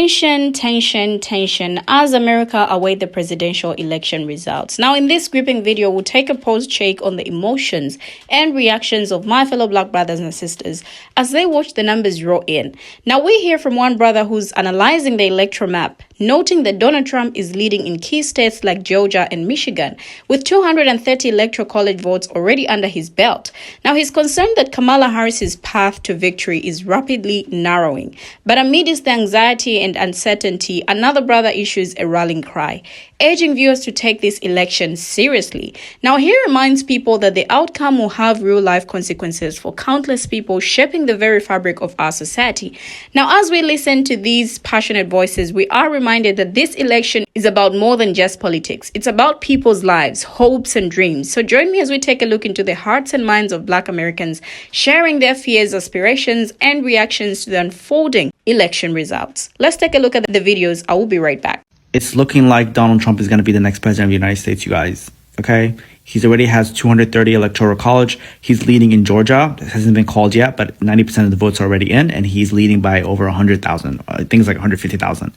Tension, tension, tension as America await the presidential election results. Now, in this gripping video, we'll take a pause check on the emotions and reactions of my fellow Black brothers and sisters as they watch the numbers roll in. Now, we hear from one brother who's analyzing the electoral map, noting that Donald Trump is leading in key states like Georgia and Michigan, with 230 electoral college votes already under his belt. Now, he's concerned that Kamala Harris's path to victory is rapidly narrowing. But amidst the anxiety and uncertainty, another brother issues a rallying cry, urging viewers to take this election seriously. Now, he reminds people that the outcome will have real-life consequences for countless people shaping the very fabric of our society. Now, as we listen to these passionate voices, we are reminded that this election is about more than just politics. It's about people's lives, hopes, and dreams. So join me as we take a look into the hearts and minds of Black Americans, sharing their fears, aspirations, and reactions to the unfolding election results. Let's take a look at the videos. I will be right back. It's looking like Donald Trump is going to be the next president of the United States, you guys. Okay? He's already has 230 electoral college. He's leading in Georgia. It hasn't been called yet, but 90% of the votes are already in, and he's leading by over 100,000. I think it's like 150,000.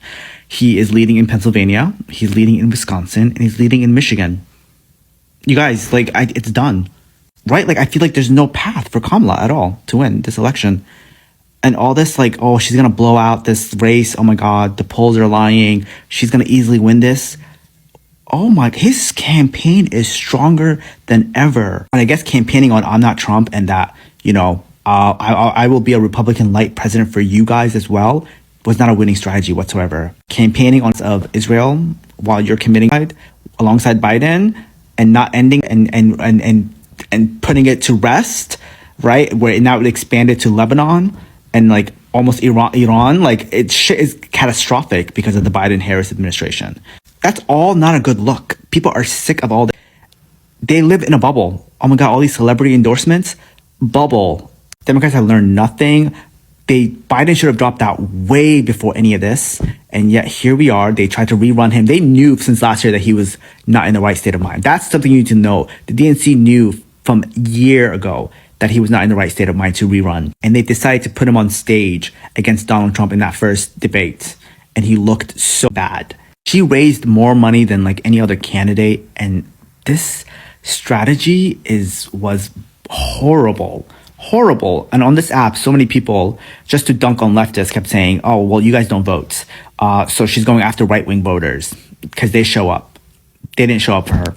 He is leading in Pennsylvania. He's leading in Wisconsin, and he's leading in Michigan. You guys, it's done. Right? I feel like there's no path for Kamala at all to win this election. And all this, she's going to blow out this race. Oh my God, the polls are lying. She's going to easily win this. Oh my, his campaign is stronger than ever. And I guess campaigning on I'm not Trump and that, I will be a Republican light president for you guys as well was not a winning strategy whatsoever. Campaigning on of Israel while you're committing alongside Biden and not ending and putting it to rest, right? Where it now would expand it to Lebanon and almost Iran, it is catastrophic because of the Biden-Harris administration. That's all not a good look. People are sick of all that. They live in a bubble. Oh my God, all these celebrity endorsements, bubble. Democrats have learned nothing. Biden should have dropped out way before any of this. And yet here we are. They tried to rerun him. They knew since last year that he was not in the right state of mind. That's something you need to know. The DNC knew from a year ago that he was not in the right state of mind to rerun. And they decided to put him on stage against Donald Trump in that first debate. And he looked so bad. She raised more money than any other candidate. And this strategy was horrible. Horrible. And on this app, so many people, just to dunk on leftists, kept saying, oh, well, you guys don't vote. So she's going after right-wing voters because they show up. They didn't show up for her.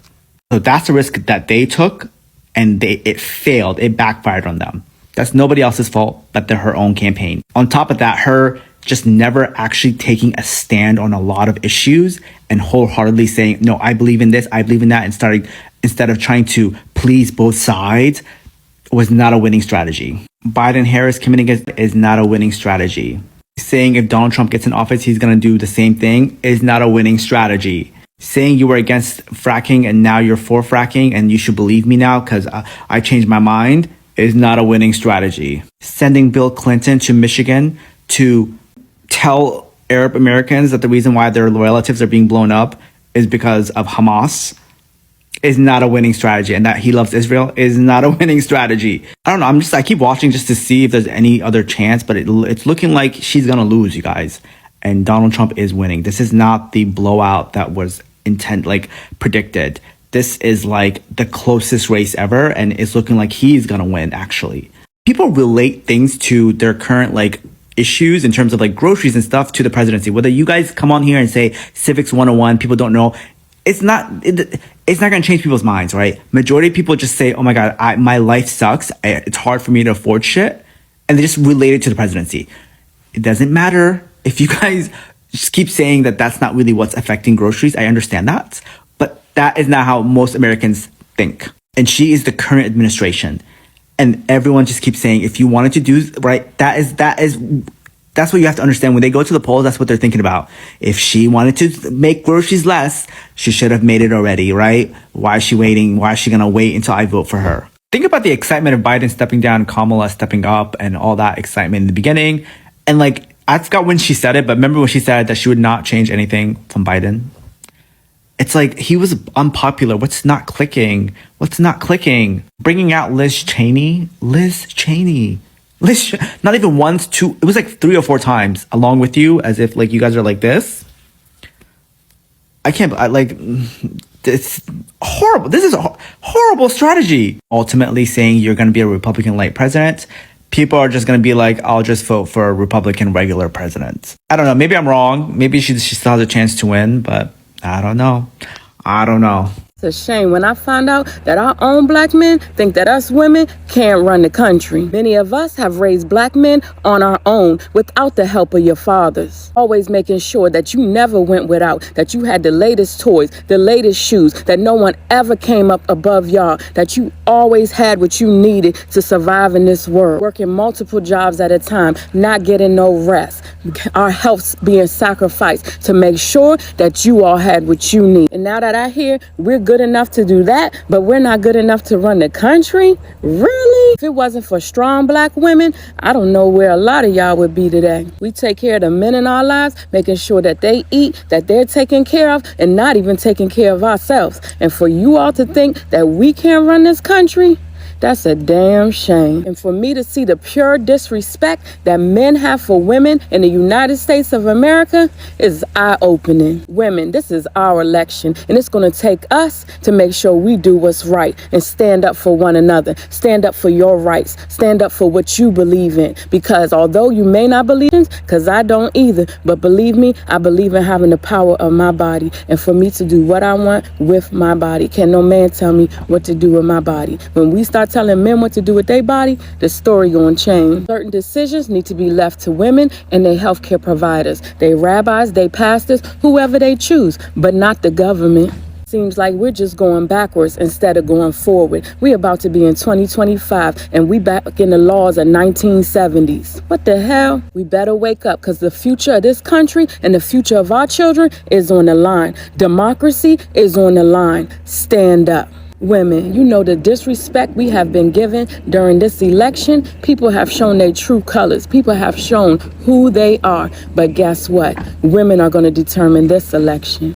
So that's the risk that they took. And it failed. It backfired on them. That's nobody else's fault but her own campaign. On top of that, her just never actually taking a stand on a lot of issues and wholeheartedly saying, no, I believe in this, I believe in that, and instead of trying to please both sides was not a winning strategy. Biden-Harris committing is not a winning strategy. Saying if Donald Trump gets in office, he's going to do the same thing is not a winning strategy. Saying you were against fracking and now you're for fracking and you should believe me now because I changed my mind is not a winning strategy. Sending Bill Clinton to Michigan to tell Arab Americans that the reason why their relatives are being blown up is because of Hamas is not a winning strategy, and that he loves Israel is not a winning strategy. I don't know. I keep watching just to see if there's any other chance, but it's looking like she's going to lose, you guys. And Donald Trump is winning. This is not the blowout that was predicted. This is the closest race ever, and it's looking like he's gonna win, actually. People relate things to their current issues in terms of groceries and stuff to the presidency. Whether you guys come on here and say civics 101, people don't know, it's not gonna change people's minds, right? Majority of people just say, oh my God, my life sucks, it's hard for me to afford shit, and they just relate it to the presidency. It doesn't matter if you guys just keep saying that that's not really what's affecting groceries. I understand that, but that is not how most Americans think. And she is the current administration, and everyone just keeps saying if you wanted to do right, that's what you have to understand. When they go to the polls, that's what they're thinking about. If she wanted to make groceries less, she should have made it already, right? Why is she waiting? Why is she gonna wait until I vote for her? Think about the excitement of Biden stepping down, Kamala stepping up, and all that excitement in the beginning, and I forgot when she said it, but remember when she said that she would not change anything from Biden? It's he was unpopular. What's not clicking? What's not clicking? Bringing out Liz Cheney. Not even once, two. It was like 3 or 4 times along with you, as if like you guys are like this. I can't. It's horrible. This is a horrible strategy. Ultimately, saying you're going to be a Republican-like president, people are just going to be like, I'll just vote for a Republican regular president. I don't know. Maybe I'm wrong. Maybe she still has a chance to win, but I don't know. It's a shame when I find out that our own black men think that us women can't run the country. Many of us have raised black men on our own without the help of your fathers. Always making sure that you never went without, that you had the latest toys, the latest shoes, that no one ever came up above y'all, that you always had what you needed to survive in this world. Working multiple jobs at a time, not getting no rest. Our health being sacrificed to make sure that you all had what you need. And now that I hear we're good enough to do that, but we're not good enough to run the country? Really? If it wasn't for strong black women, I don't know where a lot of y'all would be today. We take care of the men in our lives, making sure that they eat, that they're taken care of, and not even taking care of ourselves. And for you all to think that we can't run this country, that's a damn shame. And for me to see the pure disrespect that men have for women in the United States of America is eye-opening. Women, this is our election, and it's going to take us to make sure we do what's right and stand up for one another. Stand up for your rights. Stand up for what you believe in. Because although you may not believe in, because I don't either, but believe me, I believe in having the power of my body and for me to do what I want with my body. Can no man tell me what to do with my body? When we start telling men what to do with their body, the story gonna change. Certain decisions need to be left to women and their healthcare providers, they rabbis, they pastors, whoever they choose, but not the government. Seems like we're just going backwards instead of going forward. We're about to be in 2025 and we back in the laws of 1970s. What the hell? We better wake up, because the future of this country and the future of our children is on the line. Democracy is on the line. Stand up. Women, you know the disrespect we have been given during this election. People have shown their true colors. People have shown who they are. But guess what? Women are going to determine this election.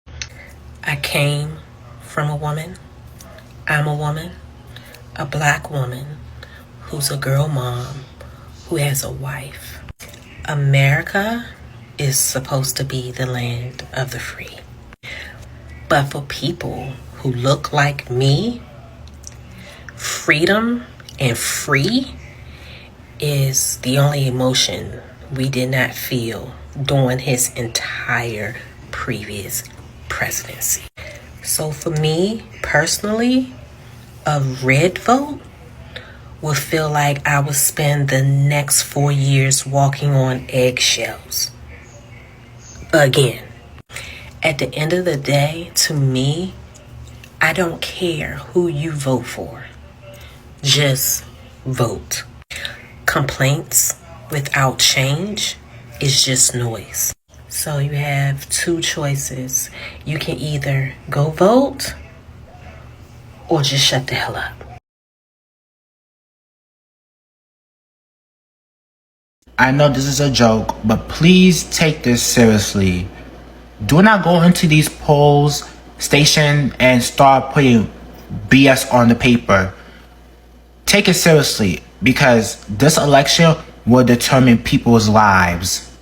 I came from a woman. I'm a woman, a black woman who's a girl mom, who has a wife. America is supposed to be the land of the free. But for people who look like me, freedom and free is the only emotion we did not feel during his entire previous presidency. So for me personally, a red vote would feel like I would spend the next 4 years walking on eggshells. Again, at the end of the day, to me, I don't care who you vote for. Just vote. Complaints without change is just noise. So you have 2 choices. You can either go vote or just shut the hell up. I know this is a joke, but please take this seriously. Do not go into these polls station and start putting BS on the paper. Take it seriously, because this election will determine people's lives.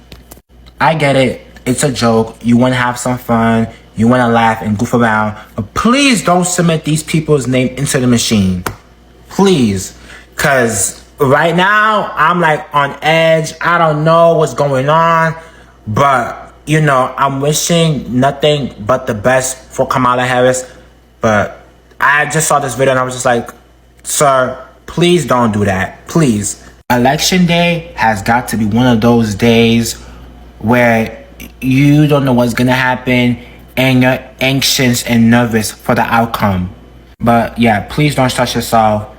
I get it, it's a joke, you want to have some fun, you want to laugh and goof around, but please don't submit these people's name into the machine. Please, because right now I'm like on edge. I don't know what's going on, but you know, I'm wishing nothing but the best for Kamala Harris. But I just saw this video and I was just like, sir, please don't do that. Please. Election day has got to be one of those days where you don't know what's going to happen and you're anxious and nervous for the outcome. But yeah, please don't stress yourself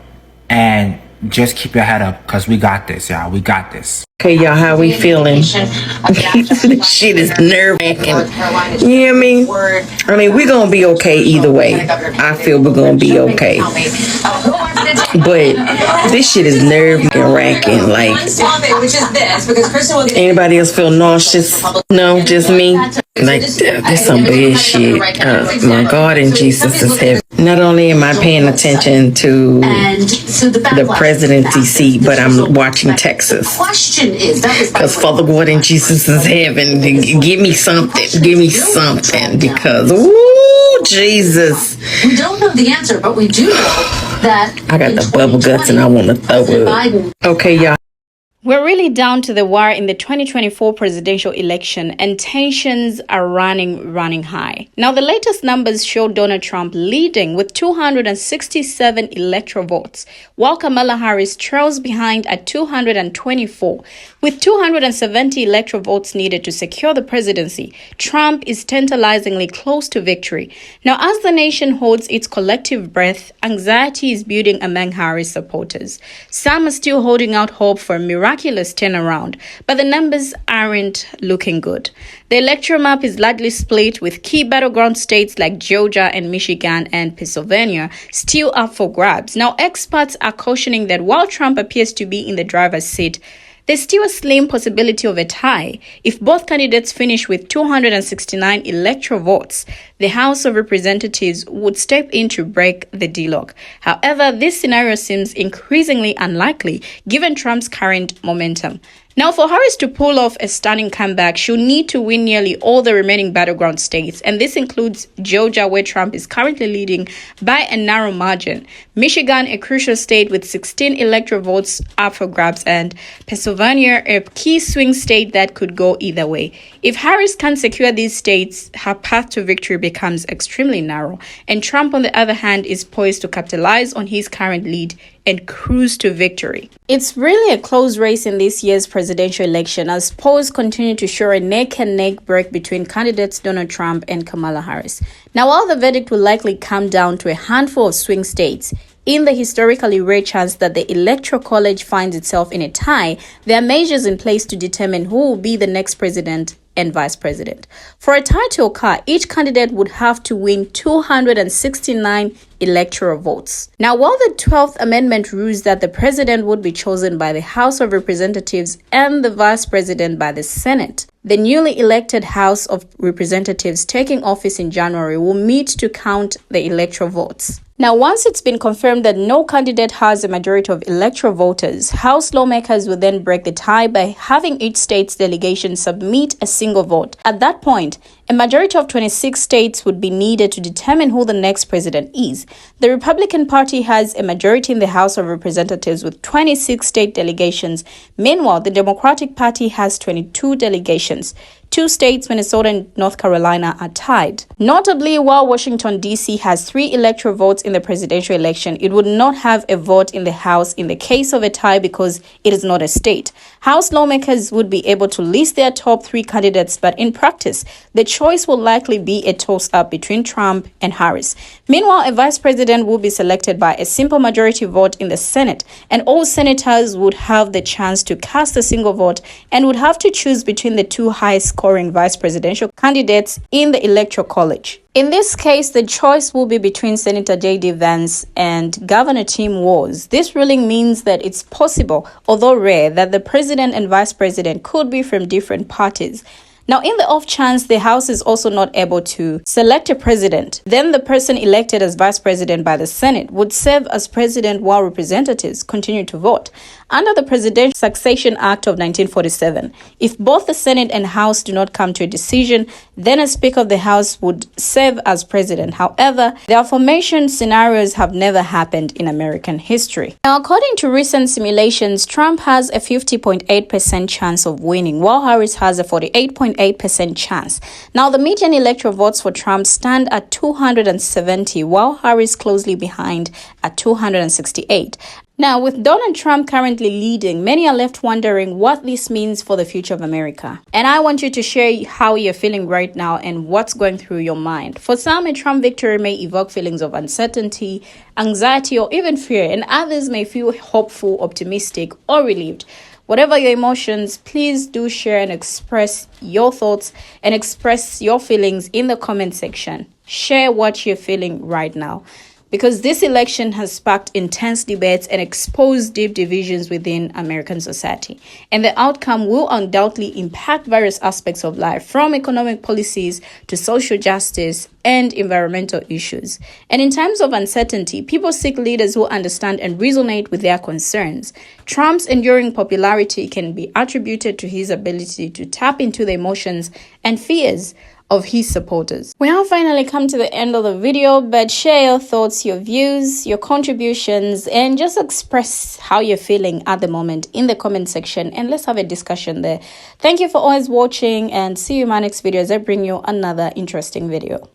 and just keep your head up, because we got this, y'all. We got this. Okay, y'all, how we feeling? This shit is nerve-wracking. You hear me? I mean, we're going to be okay either way. I feel we're going to be okay. But this shit is nerve-wracking. Like, anybody else feel nauseous? No, just me? Like, there's some bad shit. My God and Jesus is heavy. Not only am I paying attention to the presidency seat, but I'm watching Texas. Because Father God in Jesus' heaven, give me something, because, ooh, Jesus. We don't know the answer, but we do know that I got the bubble guts and I want to throw it. Okay, y'all. We're really down to the wire in the 2024 presidential election, and tensions are running high. Now, the latest numbers show Donald Trump leading with 267 electoral votes, while Kamala Harris trails behind at 224. With 270 electoral votes needed to secure the presidency, Trump is tantalizingly close to victory. Now, as the nation holds its collective breath, anxiety is building among Harris supporters. Some are still holding out hope for a miraculous turnaround, but the numbers aren't looking good. The electoral map is largely split, with key battleground states like Georgia and Michigan and Pennsylvania still up for grabs. Now, experts are cautioning that while Trump appears to be in the driver's seat, there's still a slim possibility of a tie. If both candidates finish with 269 electoral votes, the House of Representatives would step in to break the deadlock. However, this scenario seems increasingly unlikely given Trump's current momentum. Now, for Harris to pull off a stunning comeback, she'll need to win nearly all the remaining battleground states, and this includes Georgia, where Trump is currently leading by a narrow margin, Michigan, a crucial state with 16 electoral votes up for grabs, and Pennsylvania, a key swing state that could go either way. If Harris can secure these states, her path to victory becomes extremely narrow, and Trump, on the other hand, is poised to capitalize on his current lead and cruise to victory. It's really a close race in this year's presidential election, as polls continue to show a neck-and-neck break between candidates Donald Trump and Kamala Harris. Now, while the verdict will likely come down to a handful of swing states, in the historically rare chance that the Electoral College finds itself in a tie, there are measures in place to determine who will be the next president and vice president. For a tie to occur, each candidate would have to win 269 electoral votes. Now, while the 12th Amendment rules that the president would be chosen by the House of Representatives and the vice president by the Senate, the newly elected House of Representatives taking office in January will meet to count the electoral votes. Now, once it's been confirmed that no candidate has a majority of electoral voters, House lawmakers will then break the tie by having each state's delegation submit a single vote. At that point, a majority of 26 states would be needed to determine who the next president is. The Republican Party has a majority in the House of Representatives with 26 state delegations. Meanwhile, the Democratic Party has 22 delegations. Two states, Minnesota and North Carolina, are tied. Notably, while Washington, D.C. has 3 electoral votes in the presidential election, it would not have a vote in the House in the case of a tie because it is not a state. House lawmakers would be able to list their top 3 candidates, but in practice, the choice will likely be a toss-up between Trump and Harris. Meanwhile, a vice president will be selected by a simple majority vote in the Senate, and all senators would have the chance to cast a single vote and would have to choose between the 2 highest-scoring vice presidential candidates in the Electoral College. In this case, the choice will be between Senator J.D. Vance and Governor Tim Walz. This ruling means that it's possible, although rare, that the president and vice president could be from different parties. Now, in the off chance the House is also not able to select a president, then the person elected as vice president by the Senate would serve as president while representatives continue to vote. Under the Presidential Succession Act of 1947, if both the Senate and House do not come to a decision, then a Speaker of the House would serve as president. However, the affirmation scenarios have never happened in American history. Now, according to recent simulations, Trump has a 50.8% chance of winning, while Harris has a 48.8% chance. Now, the median electoral votes for Trump stand at 270, while Harris closely behind at 268. Now, with Donald Trump currently leading, many are left wondering what this means for the future of America. And I want you to share how you're feeling right now and what's going through your mind. For some, a Trump victory may evoke feelings of uncertainty, anxiety, or even fear, and others may feel hopeful, optimistic, or relieved. Whatever your emotions, please do share and express your thoughts and express your feelings in the comment section. Share what you're feeling right now, because this election has sparked intense debates and exposed deep divisions within American society. And the outcome will undoubtedly impact various aspects of life, from economic policies to social justice and environmental issues. And in times of uncertainty, people seek leaders who understand and resonate with their concerns. Trump's enduring popularity can be attributed to his ability to tap into the emotions and fears of his supporters. We have finally come to the end of the video, but share your thoughts, your views, your contributions, and just express how you're feeling at the moment in the comment section, and let's have a discussion there. Thank you for always watching, and see you in my next video as I bring you another interesting video.